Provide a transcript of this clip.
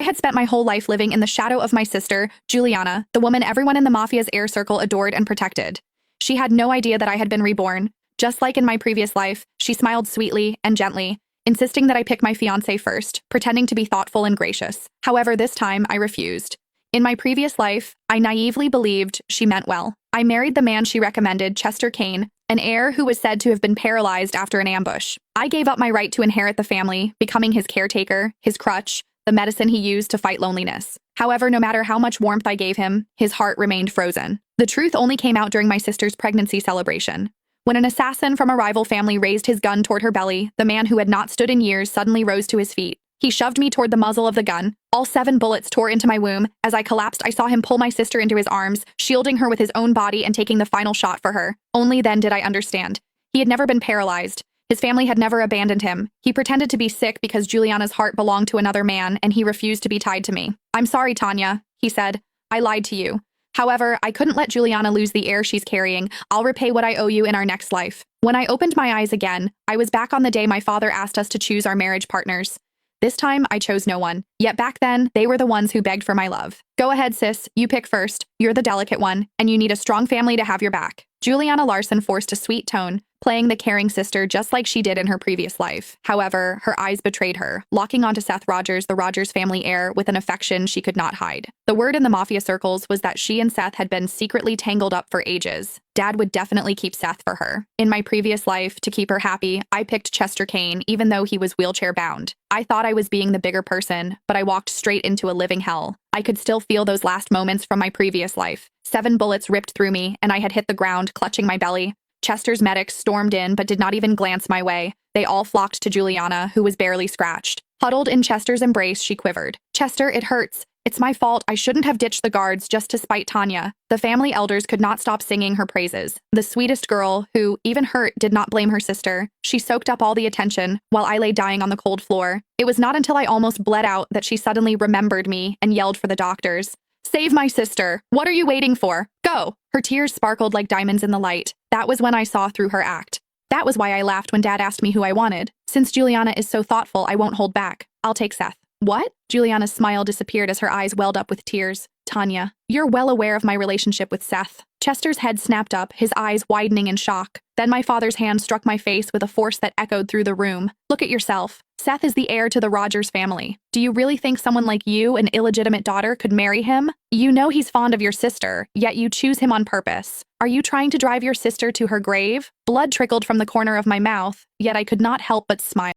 had spent my whole life living in the shadow of my sister, Giuliana, the woman everyone in the mafia's air circle adored and protected. She had no idea that I had been reborn. Just like in my previous life, she smiled sweetly and gently, insisting that I pick my fiancé first, pretending to be thoughtful and gracious. However, this time, I refused. In my previous life, I naively believed she meant well. I married the man she recommended, Chester Kane, an heir who was said to have been paralyzed after an ambush. I gave up my right to inherit the family, becoming his caretaker, his crutch, the medicine he used to fight loneliness. However, no matter how much warmth I gave him, his heart remained frozen. The truth only came out during my sister's pregnancy celebration. When an assassin from a rival family raised his gun toward her belly, the man who had not stood in years suddenly rose to his feet. He shoved me toward the muzzle of the gun. All 7 bullets tore into my womb. As I collapsed, I saw him pull my sister into his arms, shielding her with his own body and taking the final shot for her. Only then did I understand. He had never been paralyzed. His family had never abandoned him. He pretended to be sick because Giuliana's heart belonged to another man, and he refused to be tied to me. "I'm sorry, Tanya," he said. "I lied to you. However, I couldn't let Giuliana lose the heir she's carrying. I'll repay what I owe you in our next life." When I opened my eyes again, I was back on the day my father asked us to choose our marriage partners. This time, I chose no one. Yet back then, they were the ones who begged for my love. "Go ahead, sis. You pick first. You're the delicate one, and you need a strong family to have your back." Giuliana Larson forced a sweet tone, playing the caring sister just like she did in her previous life. However, her eyes betrayed her, locking onto Seth Rogers, the Rogers family heir, with an affection she could not hide. The word in the mafia circles was that she and Seth had been secretly tangled up for ages. Dad would definitely keep Seth for her. In my previous life, to keep her happy, I picked Chester Kane, even though he was wheelchair-bound. I thought I was being the bigger person, but I walked straight into a living hell. I could still feel those last moments from my previous life. 7 bullets ripped through me, and I had hit the ground, clutching my belly. Chester's medics stormed in but did not even glance my way. They all flocked to Giuliana, who was barely scratched. Huddled in Chester's embrace, she quivered. "Chester, it hurts. It's my fault. I shouldn't have ditched the guards just to spite Tanya." The family elders could not stop singing her praises. The sweetest girl, who, even hurt, did not blame her sister. She soaked up all the attention, while I lay dying on the cold floor. It was not until I almost bled out that she suddenly remembered me and yelled for the doctors. "Save my sister! What are you waiting for? Go!" Her tears sparkled like diamonds in the light. That was when I saw through her act. That was why I laughed when Dad asked me who I wanted. "Since Giuliana is so thoughtful, I won't hold back. I'll take Seth." "What?" Giuliana's smile disappeared as her eyes welled up with tears. "Tanya, you're well aware of my relationship with Seth." Chester's head snapped up, his eyes widening in shock. Then my father's hand struck my face with a force that echoed through the room. "Look at yourself. Seth is the heir to the Rogers family. Do you really think someone like you, an illegitimate daughter, could marry him? You know he's fond of your sister, yet you choose him on purpose. Are you trying to drive your sister to her grave?" Blood trickled from the corner of my mouth, yet I could not help but smile.